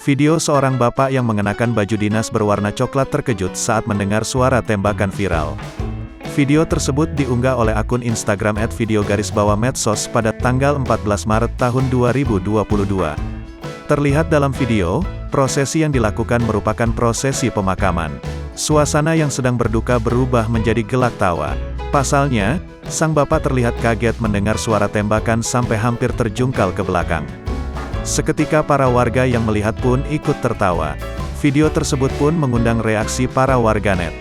Video seorang bapak yang mengenakan baju dinas berwarna coklat terkejut saat mendengar suara tembakan viral. Video tersebut diunggah oleh akun Instagram @video_medsos pada tanggal 14 Maret tahun 2022. Terlihat dalam video, prosesi yang dilakukan merupakan prosesi pemakaman. Suasana yang sedang berduka berubah menjadi gelak tawa. Pasalnya, sang bapak terlihat kaget mendengar suara tembakan sampai hampir terjungkal ke belakang. Seketika para warga yang melihat pun ikut tertawa. Video tersebut pun mengundang reaksi para warganet.